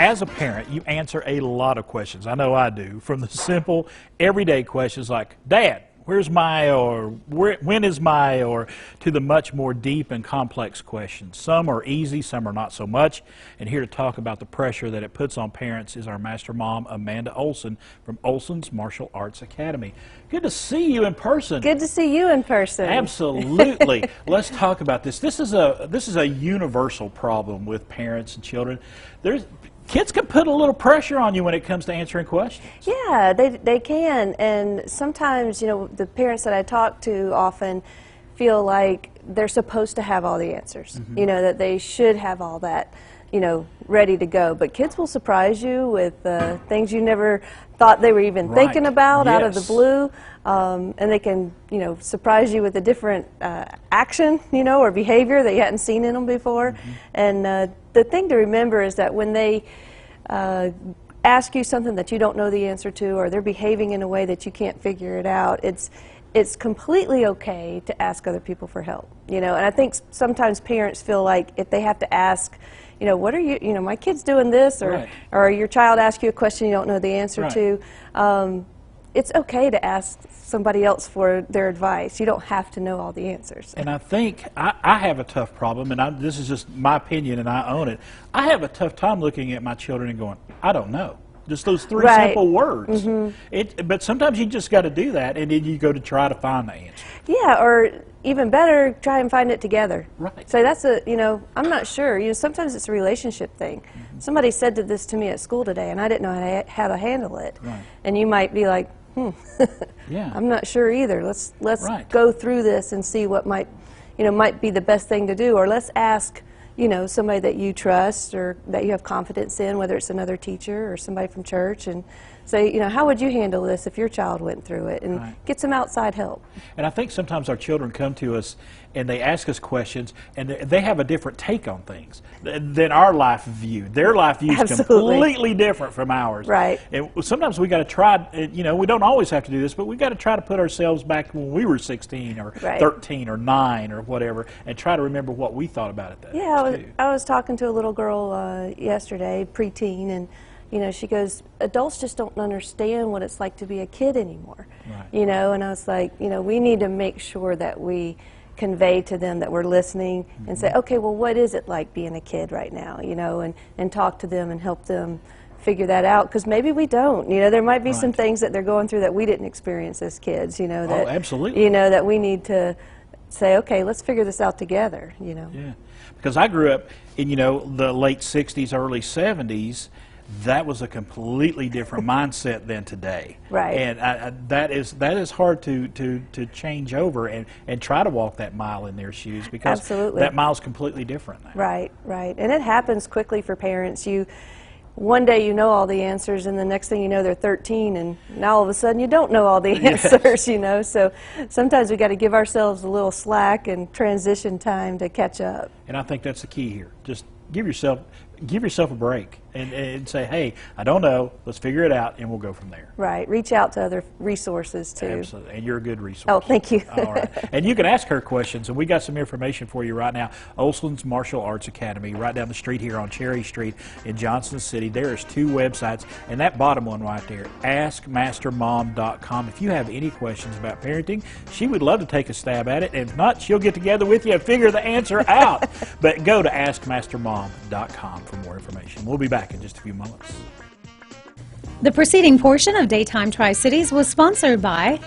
As a parent, you answer a lot of questions. I know I do. From the simple, everyday questions like, Dad, where's my, or when is my, or to the much more deep and complex questions. Some are easy, some are not so much. And here to talk about the pressure that it puts on parents is our master mom, Amanda Olson, from Olson's Martial Arts Academy. Good to see you in person. Good to see you in person. Absolutely. Let's talk about this. This is a universal problem with parents and children. Kids can put a little pressure on you when it comes to answering questions. Yeah, they can, and sometimes, you know, the parents that I talk to often feel like they're supposed to have all the answers, you know, that they should have all that, you know, ready to go. But kids will surprise you with things you never thought they were even thinking about out of the blue, and they can, you know, surprise you with a different action, you know, or behavior that you hadn't seen in them before. And the thing to remember is that when they ask you something that you don't know the answer to, or they're behaving in a way that you can't figure it out, it's completely okay to ask other people for help, you know. And I think sometimes parents feel like if they have to ask, you know, what are you know, my kid's doing this, or your child asks you a question you don't know the answer to, it's okay to ask somebody else for their advice. You don't have to know all the answers. And I think I have a tough problem, and this is just my opinion and I own it. I have a tough time looking at my children and going, I don't know. Just those three simple words. But sometimes you just got to do that, and then you go to try to find the answer. Yeah, or even better, try and find it together. Right. So that's you know, I'm not sure. You know, sometimes it's a relationship thing. Somebody said this to me at school today, and I didn't know how to handle it. And you might be like, yeah, I'm not sure either. Let's go through this and see what might be the best thing to do, or let's ask, you know, somebody that you trust or that you have confidence in, whether it's another teacher or somebody from church, and say, you know, how would you handle this if your child went through it, and get some outside help. And I think sometimes our children come to us and they ask us questions, and they have a different take on things than our life view. Their life view is completely different from ours. Right. And sometimes we got to try, you know, we don't always have to do this, but we got to try to put ourselves back when we were 16 or 13 or 9 or whatever, and try to remember what we thought about it that age, too. I was talking to a little girl yesterday, preteen, and you know, she goes, adults just don't understand what it's like to be a kid anymore. You know, and I was like, you know, we need to make sure that we convey to them that we're listening and say, okay, well, what is it like being a kid right now, you know, and talk to them and help them figure that out, because maybe we don't. You know, there might be some things that they're going through that we didn't experience as kids, you know, that, absolutely. You know, that we need to say, okay, let's figure this out together, you know. Yeah, because I grew up in, you know, the late 60s, early 70s. That was a completely different mindset than today. And that is hard to change over and try to walk that mile in their shoes, because that mile's completely different now. Right. And it happens quickly for parents. One day you know all the answers, and the next thing you know they're 13, and now all of a sudden you don't know all the answers, you know. So sometimes we got to give ourselves a little slack and transition time to catch up. And I think that's the key here. Just give yourself a break and say, hey, I don't know, let's figure it out, and we'll go from there. Right. Reach out to other resources, too. Absolutely. And you're a good resource. Oh, thank you. All right. And you can ask her questions, and we got some information for you right now. Olson's Martial Arts Academy, right down the street here on Cherry Street in Johnson City. There's 2 websites, and that bottom one right there, askmastermom.com. If you have any questions about parenting, she would love to take a stab at it, and if not, she'll get together with you and figure the answer out. But go to askmastermom.com for more information. We'll be back in just a few moments. The preceding portion of Daytime Tri-Cities was sponsored by